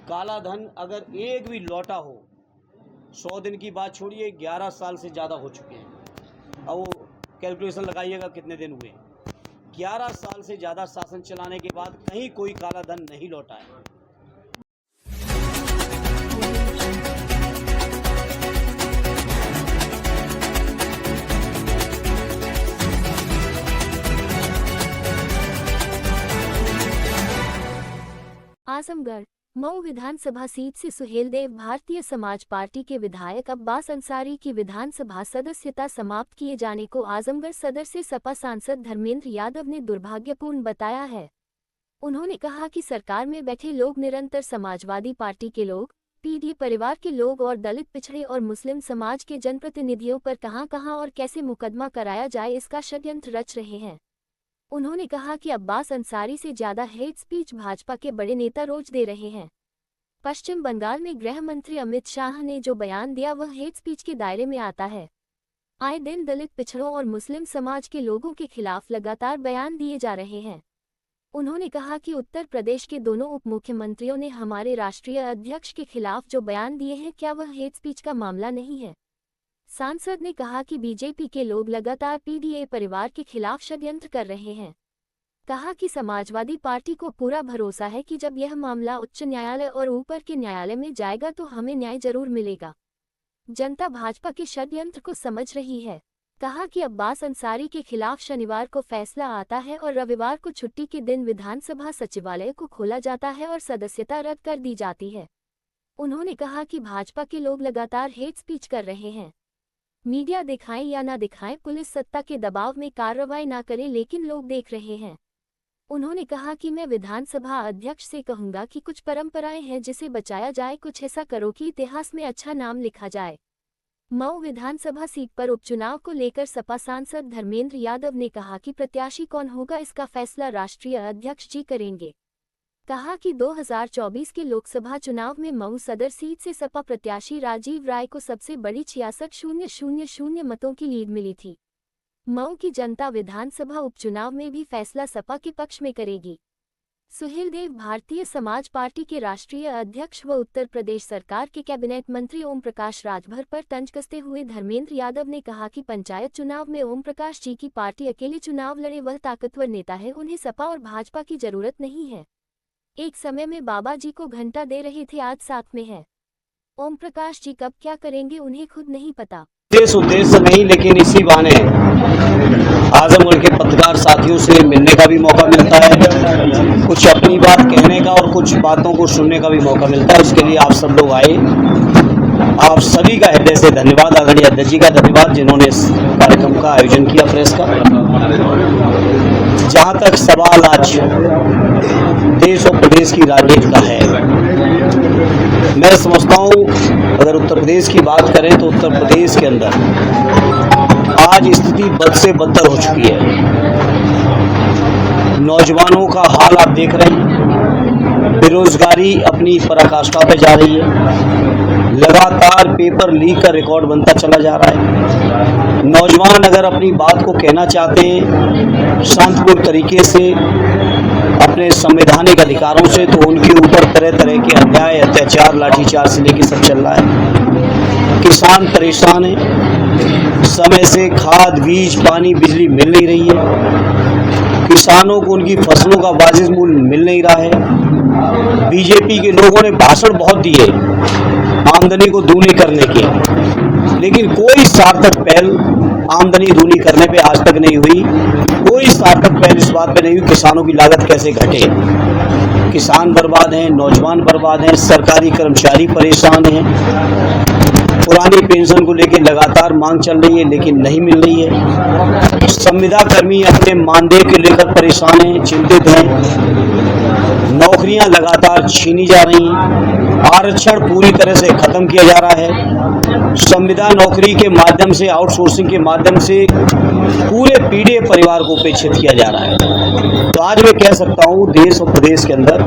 काला धन अगर एक भी लौटा हो, 100 दिन की बात छोड़िए, 11 साल से ज़्यादा हो चुके हैं। अब वो कैलकुलेशन लगाइएगा कितने दिन हुए। 11 साल से ज़्यादा शासन चलाने के बाद कहीं कोई काला धन नहीं लौटा है। आजमगढ़ मऊ विधानसभा सीट से सुहेलदेव भारतीय समाज पार्टी के विधायक अब्बास अंसारी की विधानसभा सदस्यता समाप्त किए जाने को आजमगढ़ सदर से सपा सांसद धर्मेंद्र यादव ने दुर्भाग्यपूर्ण बताया है। उन्होंने कहा कि सरकार में बैठे लोग निरंतर समाजवादी पार्टी के लोग, पीढ़ी परिवार के लोग और दलित पिछड़े और मुस्लिम समाज के जनप्रतिनिधियों पर कहां और कैसे मुकदमा कराया जाए इसका षड्यंत्र रच रहे हैं। उन्होंने कहा कि अब्बास अंसारी से ज्यादा हेट स्पीच भाजपा के बड़े नेता रोज दे रहे हैं। पश्चिम बंगाल में गृह मंत्री अमित शाह ने जो बयान दिया वह हेट स्पीच के दायरे में आता है। आए दिन दलित पिछड़ों और मुस्लिम समाज के लोगों के खिलाफ लगातार बयान दिए जा रहे हैं। उन्होंने कहा कि उत्तर प्रदेश के दोनों उप मुख्यमंत्रियों ने हमारे राष्ट्रीय अध्यक्ष के खिलाफ जो बयान दिए हैं, क्या वह हेट स्पीच का मामला नहीं है। सांसद ने कहा कि बीजेपी के लोग लगातार पीडीए परिवार के खिलाफ षड्यंत्र कर रहे हैं। कहा कि समाजवादी पार्टी को पूरा भरोसा है कि जब यह मामला उच्च न्यायालय और ऊपर के न्यायालय में जाएगा तो हमें न्याय जरूर मिलेगा। जनता भाजपा के षड्यंत्र को समझ रही है। कहा कि अब्बास अंसारी के खिलाफ शनिवार को फैसला आता है और रविवार को छुट्टी के दिन विधानसभा सचिवालय को खोला जाता है और सदस्यता रद्द कर दी जाती है। उन्होंने कहा कि भाजपा के लोग लगातार हेट स्पीच कर रहे हैं। मीडिया दिखाएं या ना दिखाएं, पुलिस सत्ता के दबाव में कार्रवाई ना करे, लेकिन लोग देख रहे हैं। उन्होंने कहा कि मैं विधानसभा अध्यक्ष से कहूंगा कि कुछ परंपराएं हैं जिसे बचाया जाए, कुछ ऐसा करो कि इतिहास में अच्छा नाम लिखा जाए। मऊ विधानसभा सीट पर उपचुनाव को लेकर सपा सांसद धर्मेंद्र यादव ने कहा कि प्रत्याशी कौन होगा इसका फैसला राष्ट्रीय अध्यक्ष जी करेंगे। कहा कि 2024 के लोकसभा चुनाव में मऊ सदर सीट से सपा प्रत्याशी राजीव राय को सबसे बड़ी 66,000 मतों की लीड मिली थी। मऊ की जनता विधानसभा उपचुनाव में भी फैसला सपा के पक्ष में करेगी। सुहेलदेव भारतीय समाज पार्टी के राष्ट्रीय अध्यक्ष व उत्तर प्रदेश सरकार के कैबिनेट मंत्री ओम प्रकाश राजभर पर तंज कसते हुए धर्मेंद्र यादव ने कहा कि पंचायत चुनाव में ओम प्रकाश जी की पार्टी अकेले चुनाव लड़े, वह ताकतवर नेता है, उन्हें सपा और भाजपा की जरूरत नहीं है। एक समय में बाबा जी को घंटा दे रहे थे, आज साथ में है। ओम प्रकाश जी कब क्या करेंगे उन्हें खुद नहीं पता। देश उद्देश्य नहीं, लेकिन इसी बहाने आजमगढ़ के पत्रकार साथियों से मिलने का भी मौका मिलता है, कुछ अपनी बात कहने का और कुछ बातों को सुनने का भी मौका मिलता है। उसके लिए आप सब लोग आए, आप सभी का हृदय से धन्यवाद। आदरणीय अध्यक्ष जी का धन्यवाद जिन्होंने इस कार्यक्रम का आयोजन किया प्रेस का। जहाँ तक सवाल आज देश और प्रदेश की राजनीति का है, मैं समझता हूँ अगर उत्तर प्रदेश की बात करें तो उत्तर प्रदेश के अंदर आज स्थिति बद से बदतर हो चुकी है। नौजवानों का हाल आप देख रहे हैं, बेरोजगारी अपनी पराकाष्ठा पे जा रही है, लगातार पेपर लीक का रिकॉर्ड बनता चला जा रहा है। नौजवान अगर अपनी बात को कहना चाहते हैं शांतिपूर्ण तरीके से अपने संवैधानिक अधिकारों से, तो उनके ऊपर तरह तरह के अन्याय, अत्याचार, लाठीचार्ज से लेकर सब चल रहा है। किसान परेशान है, समय से खाद, बीज, पानी, बिजली मिल नहीं रही है। किसानों को उनकी फसलों का वाजिब मूल्य मिल नहीं रहा है। बीजेपी के लोगों ने भाषण बहुत दिए आमदनी को दूनी करने के, लेकिन कोई सार्थक पहल आमदनी दूनी करने पे आज तक नहीं हुई। कोई सार्थक पहल इस बात पे नहीं हुई किसानों की लागत कैसे घटे। किसान बर्बाद हैं, नौजवान बर्बाद हैं, सरकारी कर्मचारी परेशान हैं। पुरानी पेंशन को लेकर लगातार मांग चल रही है लेकिन नहीं मिल रही है। संविदा कर्मी अपने मानदेय को लेकर परेशान हैं, चिंतित हैं। नौकरियां लगातार छीनी जा रही हैं। आरक्षण पूरी तरह से खत्म किया जा रहा है। संविदा नौकरी के माध्यम से, आउटसोर्सिंग के माध्यम से पूरे पीढ़ी परिवार को उपेक्षित किया जा रहा है। तो आज मैं कह सकता हूँ देश और प्रदेश के अंदर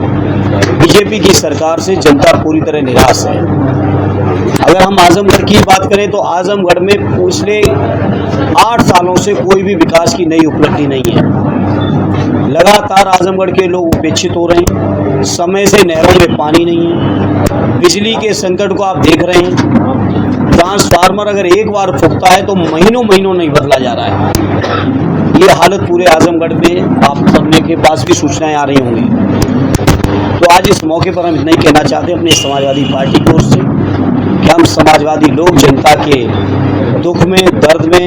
बीजेपी की सरकार से जनता पूरी तरह निराश है। अगर हम आजमगढ़ की बात करें तो आजमगढ़ में पिछले 8 सालों से कोई भी विकास की नई उपलब्धि नहीं है। लगातार आजमगढ़ के लोग उपेक्षित हो रहे हैं। समय से नहरों में पानी नहीं है। बिजली के संकट को आप देख रहे हैं। ट्रांसफार्मर अगर एक बार फूकता है तो महीनों महीनों नहीं बदला जा रहा है। ये हालत पूरे आजमगढ़ में आप सबने के पास भी सूचनाएं आ रही होंगी। तो आज इस मौके पर हम इतना ही कहना चाहते हैं अपने समाजवादी पार्टी की ओर से कि हम समाजवादी लोग जनता के दुख में, दर्द में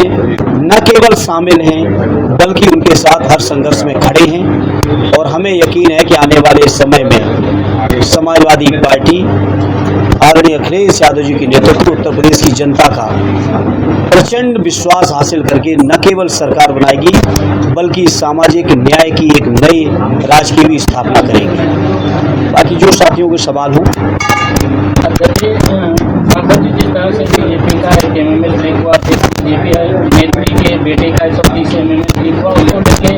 न केवल शामिल हैं बल्कि उनके साथ हर संघर्ष में खड़े हैं। और हमें यकीन है कि आने वाले समय में समाजवादी पार्टी आदरणीय अखिलेश यादव जी के नेतृत्व में उत्तर प्रदेश की जनता का प्रचंड विश्वास हासिल करके न केवल सरकार बनाएगी बल्कि सामाजिक न्याय की एक नई राज्य की भी स्थापना करेंगे। बाकी जो साथियों के सवाल हों। देखिए सांसद जी, जिस तरह से बीजेपी का एक एमएमएल लीक हुआ, बीजेपी नेत्री के बेटे का 130 एमएमएल लीक हुआ, उसको लेके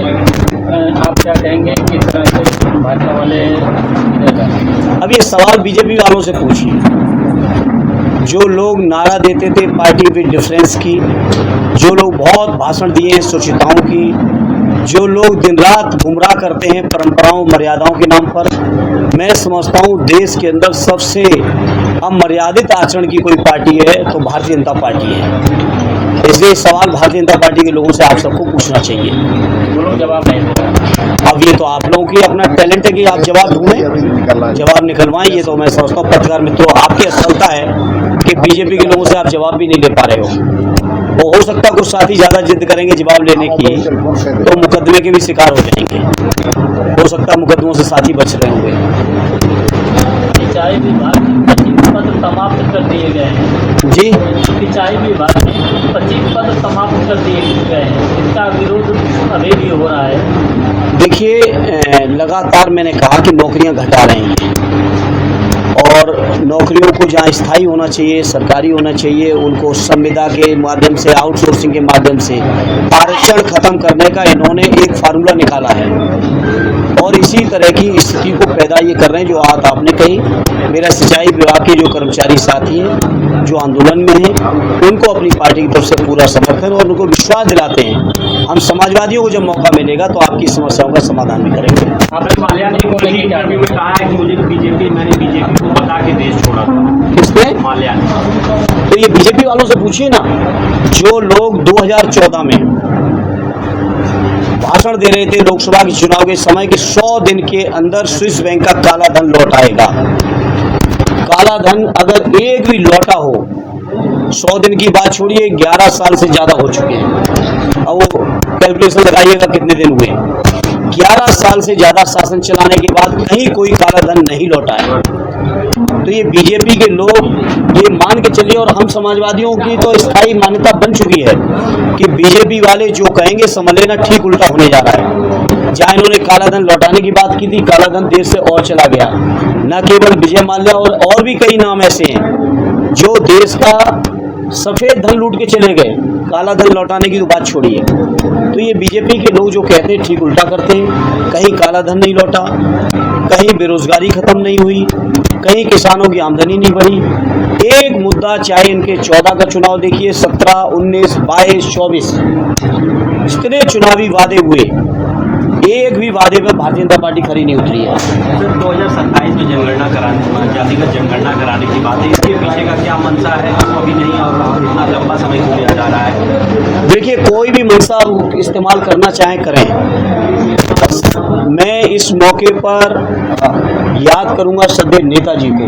आप क्या कहेंगे? किस तरह से भाजपा वाले अब ये सवाल बीजेपी वालों से पूछिए। जो लोग नारा देते थे पार्टी विद डिफरेंस की, जो लोग बहुत भाषण दिए हैं स्वच्छताओं की, जो लोग दिन रात गुमराह करते हैं परंपराओं मर्यादाओं के नाम पर, मैं समझता हूँ देश के अंदर सबसे अमर्यादित आचरण की कोई पार्टी है तो भारतीय जनता पार्टी है। इसलिए सवाल भारतीय जनता पार्टी के लोगों से आप सबको पूछना चाहिए। वो लोग जवाब नहीं दे रहे। अब ये तो आप लोगों की अपना टैलेंट है कि आप जवाब ढूंढें, जवाब निकलवाएं। ये तो मैं समझता हूँ पत्रकार मित्रों आपकी असफलता है कि बीजेपी के लोगों से आप जवाब भी नहीं ले पा रहे हो। वो हो सकता है कुछ साथी ज्यादा जिद करेंगे जवाब लेने की तो मुकदमे के भी शिकार हो जाएंगे। हो सकता है मुकदमों से साथी बच रहे होंगे। सिंचाई विभाग में 25 पद समाप्त कर दिए गए हैं। जी, सिंचाई विभाग में 25 पद समाप्त कर दिए गए हैं। इसका विरोध अभी भी हो रहा है। देखिए लगातार मैंने कहा कि नौकरियां घटा रहे हैं और नौकरियों को जहाँ स्थायी होना चाहिए, सरकारी होना चाहिए, उनको संविदा के माध्यम से, आउटसोर्सिंग के माध्यम से आरक्षण खत्म करने का इन्होंने एक फार्मूला निकाला है और इसी तरह की स्थिति को पैदा ये कर रहे हैं जो बात आपने कही। मेरा सिंचाई विभाग के जो कर्मचारी साथी हैं जो आंदोलन में हैं उनको अपनी पार्टी की तरफ से पूरा समर्थन और उनको विश्वास दिलाते हैं हम समाजवादियों को जब मौका मिलेगा तो आपकी समस्याओं का समाधान भी करेंगे। आपने माल्या जी को लेकर क्या में कहा है कि मैंने बीजेपी को बता के देश छोड़ा था? किसने? माल्या। तो ये बीजेपी वालों से पूछिए ना, जो लोग 2014 में भाषण दे रहे थे लोकसभा के चुनाव के समय कि 100 दिन के अंदर स्विस बैंक का काला धन लौट आएगा। काला धन अगर एक भी लौटा हो, 100 दिन की बात छोड़िए, 11 साल से ज्यादा हो चुके हैं। अब वो कैलकुलेशन लगाइएगा कितने दिन हुए। 11 साल से ज्यादा शासन चलाने के बाद कहीं कोई काला धन नहीं लौटा है। तो ये बीजेपी के लोग ये मान के चलिए, और हम समाजवादियों की तो स्थायी मान्यता बन चुकी है कि बीजेपी वाले जो कहेंगे समझ लेना ठीक उल्टा होने जा रहा है। जहाँ इन्होंने काला धन लौटाने की बात की थी, काला धन देश से और चला गया। न केवल विजय माल्या और भी कई नाम ऐसे हैं जो देश का सफेद धन लूट के चले गए, काला धन लौटाने की तो बात छोड़िए। तो ये बीजेपी के लोग जो कहते हैं ठीक उल्टा करते हैं। कहीं काला धन नहीं लौटा, कहीं बेरोजगारी खत्म नहीं हुई, कहीं किसानों की आमदनी नहीं बढ़ी। एक मुद्दा चाहे इनके 14 का चुनाव देखिए, 17, 19, 22, 24 जितने चुनावी वादे हुए, एक भी वादे पर भारतीय जनता पार्टी खरी नहीं उतरी है। 2027 में जनगणना कराने, जातिगत जनगणना कराने की बात है, इसके पीछे का क्या मंशा है? अभी नहीं और इतना लंबा समय क्यों लिया जा रहा है? देखिए, कोई भी मंशा इस्तेमाल करना चाहे करें। मैं इस मौके पर याद करूंगा श्रद्धेय नेताजी को।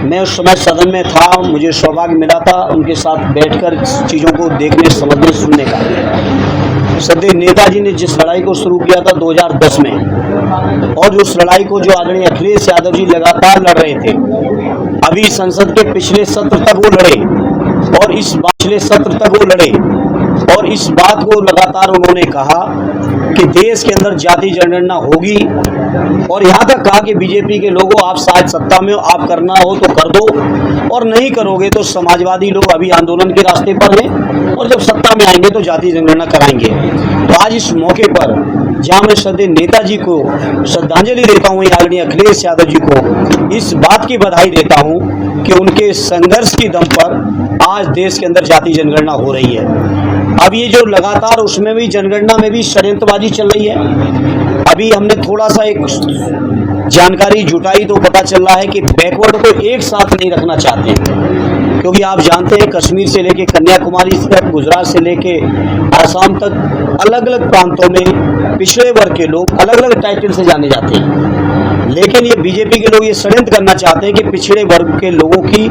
मैं उस समय सदन में था, मुझे सौभाग्य मिला था उनके साथ बैठकर चीज़ों को देखने, समझने, सुनने का। श्रद्धेय नेताजी ने जिस लड़ाई को शुरू किया था 2010 में, और उस लड़ाई को जो आदरणीय अखिलेश यादव जी लगातार लड़ रहे थे, अभी संसद के पिछले सत्र तक वो लड़े और इस पिछले सत्र तक वो लड़े और इस बात को लगातार उन्होंने कहा कि देश के अंदर जाति जनगणना होगी। और यहाँ तक कहा कि बीजेपी के लोगों, आप शायद सत्ता में हो, आप करना हो तो कर दो और नहीं करोगे तो समाजवादी लोग अभी आंदोलन के रास्ते पर हैं और जब सत्ता में आएंगे तो जाति जनगणना कराएंगे। तो आज इस मौके पर जहाँ मैं श्रद्धेय नेताजी को श्रद्धांजलि देता हूँ, आदरणीय अखिलेश यादव जी को इस बात की बधाई देता हूँ कि उनके संघर्ष की दम पर आज देश के अंदर जाति जनगणना हो रही है। अब ये जो लगातार उसमें भी जनगणना में भी षड्यंत्रबाजी चल रही है, अभी हमने थोड़ा सा एक जानकारी जुटाई तो पता चल रहा है कि बैकवर्ड को एक साथ नहीं रखना चाहते हैं, क्योंकि आप जानते हैं कश्मीर से लेके कन्याकुमारी तक, गुजरात से लेके आसाम तक अलग अलग प्रांतों में पिछड़े वर्ग के लोग अलग अलग टाइटल से जाने जाते हैं। लेकिन ये बीजेपी के लोग ये षड्यंत्र करना चाहते हैं कि पिछड़े वर्ग के लोगों की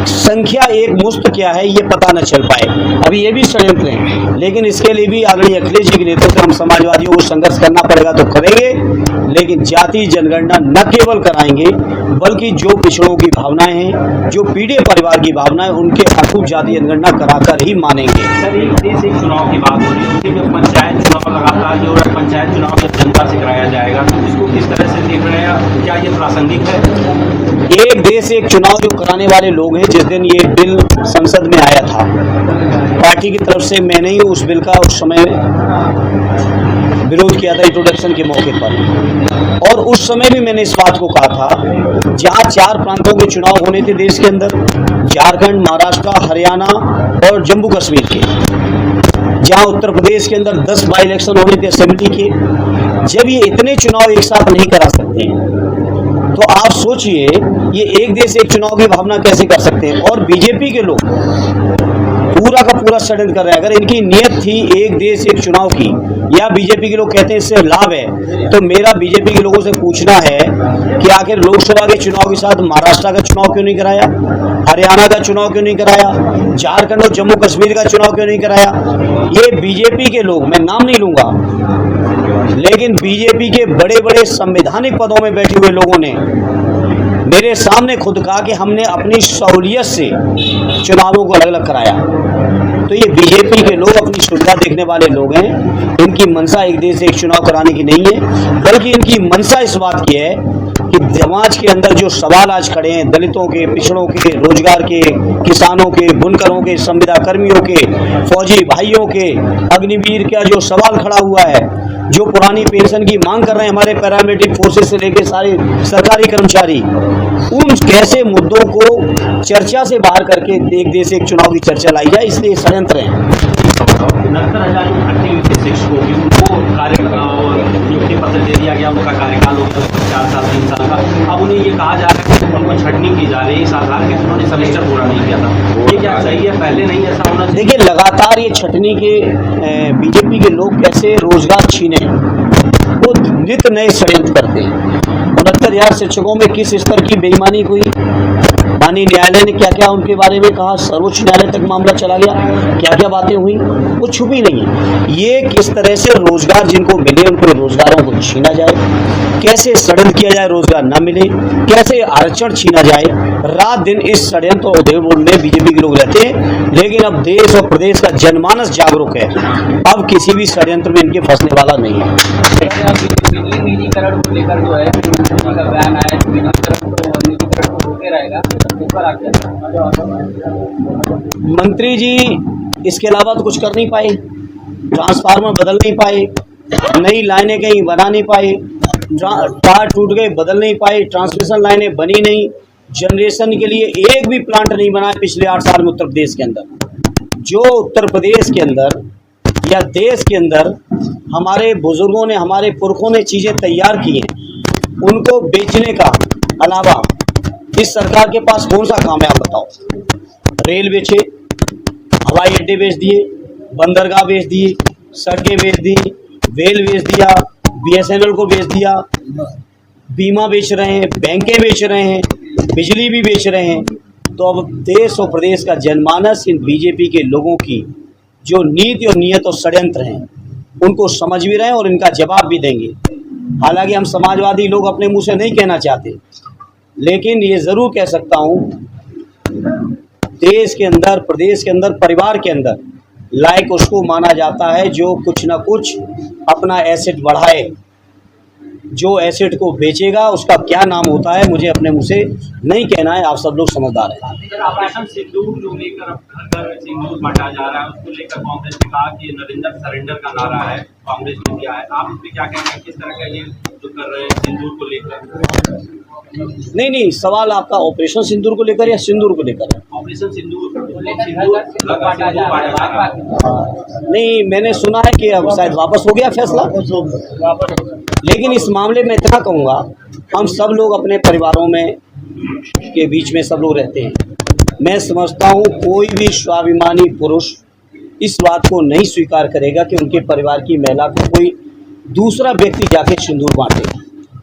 संख्या एक मुश्त क्या है ये पता न चल पाए। अभी ये भी षड्यंत्र है, लेकिन इसके लिए भी आदरणीय अखिलेश जी के नेतृत्व से हम समाजवादियों को संघर्ष करना पड़ेगा तो करेंगे, लेकिन जाति जनगणना न केवल कराएंगे बल्कि जो पिछड़ों की भावनाएं हैं, जो पीड़ित परिवार की भावनाएं, उनके अनुरूप जाति जनगणना कराकर ही मानेंगे। सर, एक देश एक चुनाव की बात हो रही है, उसमें पंचायत चुनाव लगातार जो है, पंचायत चुनाव जब जनता से कराया जाएगा तो इसको किस तरह से देख रहे हैं, क्या ये प्रासंगिक है? एक देश एक चुनाव जो कराने वाले लोग हैं, जिस दिन ये बिल संसद में आया था पार्टी की तरफ से मैंने ही उस बिल का उस समय विरोध किया था इंट्रोडक्शन के मौके पर, और उस समय भी मैंने इस बात को कहा था जहां 4 प्रांतों के चुनाव होने थे देश के अंदर, झारखंड, महाराष्ट्र, हरियाणा और जम्मू कश्मीर के, जहां उत्तर प्रदेश के अंदर 10 बाई इलेक्शन होने थे असेंबली के, जब ये इतने चुनाव एक साथ नहीं करा सकते तो आप सोचिए ये एक देश एक चुनाव की भावना कैसे कर सकते हैं। और बीजेपी के लोग पूरा का पूरा षड्यंत्र कर रहे हैं। अगर इनकी नियत थी एक देश एक चुनाव की, या बीजेपी के लोग कहते हैं इससे लाभ है, तो मेरा बीजेपी के लोगों से पूछना है कि आखिर लोकसभा के चुनाव के साथ महाराष्ट्र का चुनाव क्यों नहीं कराया, हरियाणा का चुनाव क्यों नहीं कराया, झारखंड और जम्मू कश्मीर का चुनाव क्यों नहीं कराया। ये बीजेपी के लोग, मैं नाम नहीं लूंगा, लेकिन बीजेपी के बड़े बड़े संवैधानिक पदों में बैठे हुए लोगों ने मेरे सामने खुद कहा कि हमने अपनी सहूलियत से चुनावों को अलग अलग कराया। तो ये बीजेपी के लोग अपनी सुविधा देखने वाले लोग हैं। इनकी मंशा एक देश एक चुनाव कराने की नहीं है, बल्कि इनकी मंशा इस बात की है कि समाज के अंदर जो सवाल आज खड़े हैं, दलितों के, पिछड़ों के, रोजगार के, किसानों के, बुनकरों के, संविदा कर्मियों के, फौजी भाइयों के, अग्निवीर का जो सवाल खड़ा हुआ है, जो पुरानी पेंशन की मांग कर रहे हैं हमारे पैरामिलिट्री फोर्सेस से लेकर सारे सरकारी कर्मचारी, उन कैसे मुद्दों को चर्चा से बाहर करके एक देश एक चुनाव की चर्चा लाई जाए, इसलिए षड्यंत्र है। 69,000 जो भर्ती हुई थी शिक्षकों की, उनको नियुक्ति पत्र दे दिया गया, उनका कार्यकाल होगा 4 साल 3 साल का। अब उन्हें ये कहा जा रहा है कि उनको छटनी की जा रही है, साधारण के उन्होंने सेमेस्टर पूरा नहीं किया था। ये क्या सही है? पहले नहीं ऐसा होना चाहिए? देखिए, लगातार ये छटनी के बीजेपी के लोग कैसे रोजगार छीने, वो नित नए षड्यंत्र करते हैं। 69,000 शिक्षकों में किस स्तर की बेईमानी हुई, माननीय न्यायालय ने क्या क्या उनके बारे में कहा, सर्वोच्च न्यायालय तक मामला चला गया, क्या क्या बातें हुई, वो छुपी नहीं है। ये किस तरह से रोजगार जिनको मिले उनको रोजगारों को छीना जाए, कैसे षड्यंत्र किया जाए रोजगार न मिले, कैसे आरक्षण छीना जाए, रात दिन इस षड्यंत्र और उद्योग में बीजेपी के लोग रहते हैं। लेकिन अब देश और प्रदेश का जनमानस जागरूक है, अब किसी भी षड्यंत्र में इनके फंसने वाला नहीं है। बिजली निजीकरण को लेकर जो है का बयान आया, निजीकरण को रोके रहेगा, ऊपर आके मंत्री जी इसके अलावा तो कुछ कर नहीं पाए, ट्रांसफार्मर बदल नहीं पाए, नई लाइनें कहीं बना नहीं पाए, तार टूट गए बदल नहीं पाए, ट्रांसमिशन लाइनें बनी नहीं, जनरेशन के लिए एक भी प्लांट नहीं बना पिछले 8 साल में उत्तर प्रदेश के अंदर। जो उत्तर प्रदेश के अंदर या देश के अंदर हमारे बुजुर्गों ने, हमारे पुरखों ने चीज़ें तैयार की हैं, उनको बेचने का अलावा इस सरकार के पास कौन सा काम है आप बताओ। रेल बेचे, हवाई अड्डे बेच दिए, बंदरगाह बेच दिए, सड़कें बेच दी, रेल बेच दिया, BSNL को बेच दिया, बीमा बेच रहे हैं, बैंकें बेच रहे हैं, बिजली भी बेच रहे हैं। तो अब देश और प्रदेश का जनमानस इन बीजेपी के लोगों की जो नीति और नियत और षड्यंत्र हैं उनको समझ भी रहे हैं और इनका जवाब भी देंगे। हालांकि हम समाजवादी लोग अपने मुंह से नहीं कहना चाहते, लेकिन ये ज़रूर कह सकता हूँ, देश के अंदर, प्रदेश के अंदर, परिवार के अंदर लायक उसको माना जाता है जो कुछ ना कुछ अपना एसेट बढ़ाए। जो एसेट को बेचेगा उसका क्या नाम होता है मुझे अपने मुंह से नहीं कहना है, आप सब लोग समझदार हैं। ऑपरेशन सिंदूर जो लेकर अब घर घर सिंदूर बांटा जा रहा है, उसको लेकर कांग्रेस ने कहा कि नरेंद्र सरेंडर का नारा है, कांग्रेस ने दिया है। आप इस पर क्या कहेंगे, किस तरह का ये जो कर रहे हैं सिंदूर को लेकर? नहीं, सवाल आपका ऑपरेशन सिंदूर को लेकर या सिंदूर को लेकर है? ऑपरेशन सिंदूर बांटा जा रहा है। नहीं, मैंने सुना है कि अब शायद वापस हो गया फैसला। लेकिन इस मामले में इतना कहूँगा, हम सब लोग अपने परिवारों में के बीच में सब लोग रहते हैं। मैं समझता हूँ कोई भी स्वाभिमानी पुरुष इस बात को नहीं स्वीकार करेगा कि उनके परिवार की महिला को कोई दूसरा व्यक्ति जाके सिंदूर बांटे,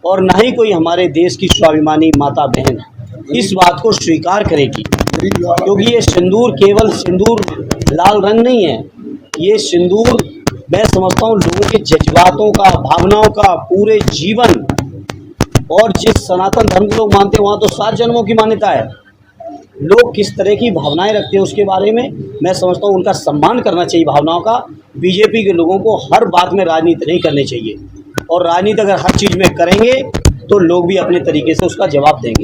और ना ही कोई हमारे देश की स्वाभिमानी माता बहन इस बात को स्वीकार करेगी, क्योंकि ये सिंदूर केवल सिंदूर लाल रंग नहीं है। ये सिंदूर मैं समझता हूँ लोगों के जज्बातों का, भावनाओं का, पूरे जीवन, और जिस सनातन धर्म को लोग मानते हैं वहाँ तो 7 जन्मों की मान्यता है। लोग किस तरह की भावनाएं रखते हैं उसके बारे में मैं समझता हूँ उनका सम्मान करना चाहिए भावनाओं का। बीजेपी के लोगों को हर बात में राजनीति नहीं करनी चाहिए, और राजनीति अगर हर चीज़ में करेंगे तो लोग भी अपने तरीके से उसका जवाब देंगे।